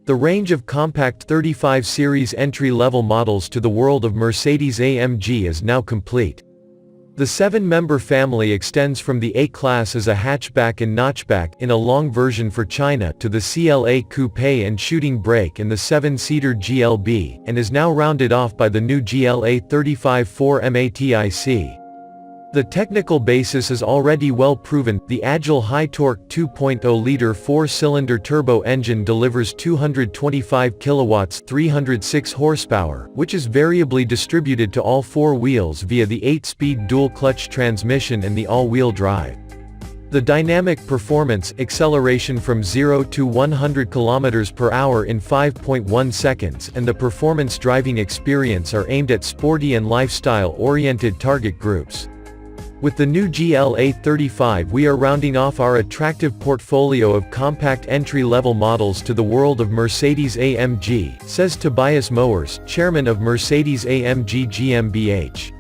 The range of compact 35 Series entry-level models to the world of Mercedes-AMG is now complete. The 7-member family extends from the A-Class as a hatchback and notchback in a long version for China to the CLA coupe and shooting brake and the 7-seater GLB, and is now rounded off by the new GLA35 AMG. The technical basis is already well proven. The agile high-torque 2.0-liter 4-cylinder turbo engine delivers 225 kilowatts, 306 horsepower, which is variably distributed to all 4 wheels via the 8-speed dual-clutch transmission and the all-wheel drive. The dynamic performance, acceleration from 0 to 100 km per hour in 5.1 seconds, and the performance driving experience are aimed at sporty and lifestyle-oriented target groups. With the new GLA35 we are rounding off our attractive portfolio of compact entry-level models to the world of Mercedes-AMG, says Tobias Mowers, chairman of Mercedes-AMG GmbH.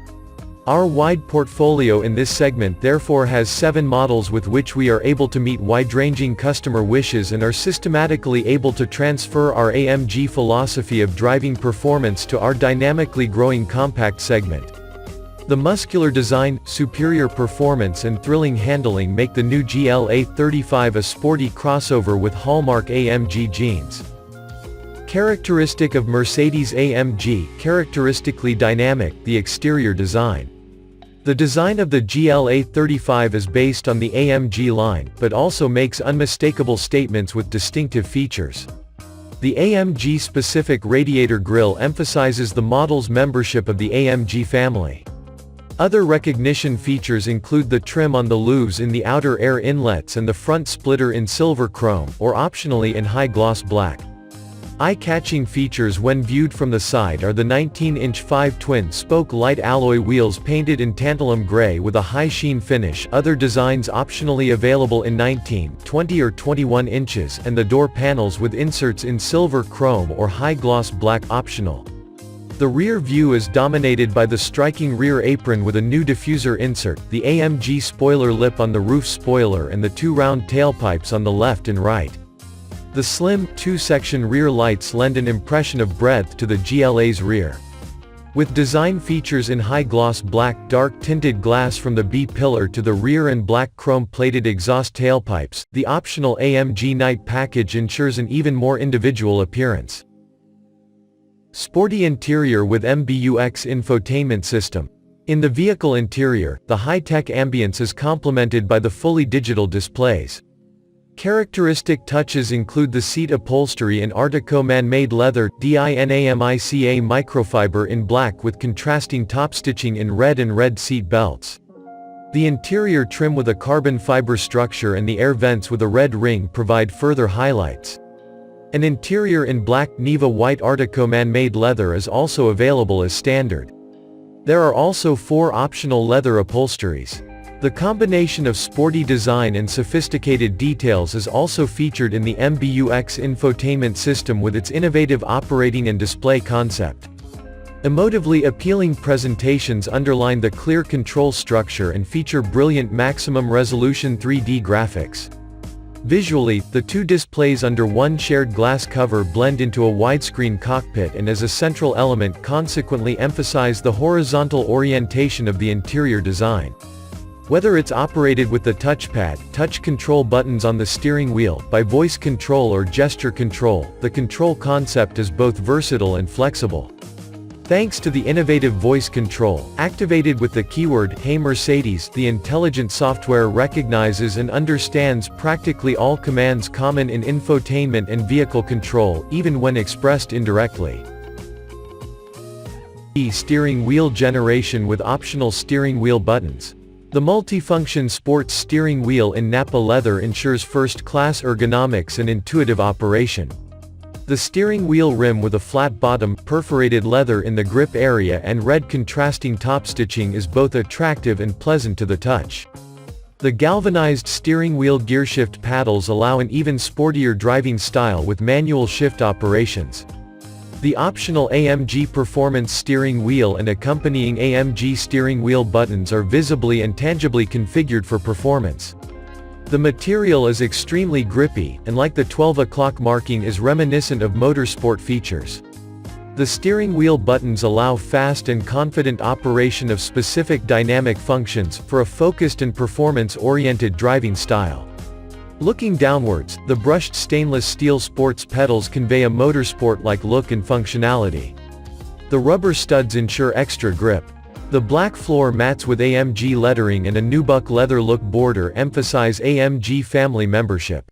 Our wide portfolio in this segment therefore has 7 models with which we are able to meet wide-ranging customer wishes and are systematically able to transfer our AMG philosophy of driving performance to our dynamically growing compact segment. The muscular design, superior performance and thrilling handling make the new GLA35 a sporty crossover with hallmark AMG genes. Characteristic of Mercedes-AMG, characteristically dynamic, the exterior design. The design of the GLA35 is based on the AMG line, but also makes unmistakable statements with distinctive features. The AMG-specific radiator grille emphasizes the model's membership of the AMG family. Other recognition features include the trim on the louvres in the outer air inlets and the front splitter in silver chrome, or optionally in high-gloss black. Eye-catching features when viewed from the side are the 19-inch 5 twin-spoke light alloy wheels painted in tantalum gray with a high sheen finish, other designs optionally available in 19, 20 or 21 inches, and the door panels with inserts in silver chrome or high-gloss black optional. The rear view is dominated by the striking rear apron with a new diffuser insert, the AMG spoiler lip on the roof spoiler and the 2 round tailpipes on the left and right. The slim, 2-section rear lights lend an impression of breadth to the GLA's rear. With design features in high-gloss black, dark-tinted glass from the B-pillar to the rear and black chrome-plated exhaust tailpipes, the optional AMG Night package ensures an even more individual appearance. Sporty interior with MBUX infotainment system. In the vehicle interior, the high-tech ambience is complemented by the fully digital displays. Characteristic touches include the seat upholstery in Artico man-made leather, DINAMICA microfiber in black with contrasting top stitching in red and red seat belts. The interior trim with a carbon fiber structure and the air vents with a red ring provide further highlights. An interior in black Neva white Artico man-made leather is also available as standard. There are also 4 optional leather upholsteries. The combination of sporty design and sophisticated details is also featured in the MBUX infotainment system with its innovative operating and display concept. Emotively appealing presentations underline the clear control structure and feature brilliant maximum resolution 3D graphics. Visually, the 2 displays under one shared glass cover blend into a widescreen cockpit and as a central element consequently emphasize the horizontal orientation of the interior design. Whether it's operated with the touchpad, touch control buttons on the steering wheel, by voice control or gesture control, the control concept is both versatile and flexible. Thanks to the innovative voice control, activated with the keyword, "Hey Mercedes," the intelligent software recognizes and understands practically all commands common in infotainment and vehicle control, even when expressed indirectly. Steering wheel generation with optional steering wheel buttons. The multifunction sports steering wheel in Nappa leather ensures first-class ergonomics and intuitive operation. The steering wheel rim with a flat bottom, perforated leather in the grip area and red contrasting top stitching is both attractive and pleasant to the touch. The galvanized steering wheel gearshift paddles allow an even sportier driving style with manual shift operations. The optional AMG Performance steering wheel and accompanying AMG steering wheel buttons are visibly and tangibly configured for performance. The material is extremely grippy, and like the 12 o'clock marking is reminiscent of motorsport features. The steering wheel buttons allow fast and confident operation of specific dynamic functions for a focused and performance-oriented driving style. Looking downwards, the brushed stainless steel sports pedals convey a motorsport-like look and functionality. The rubber studs ensure extra grip. The black floor mats with AMG lettering and a nubuck leather look border emphasize AMG family membership.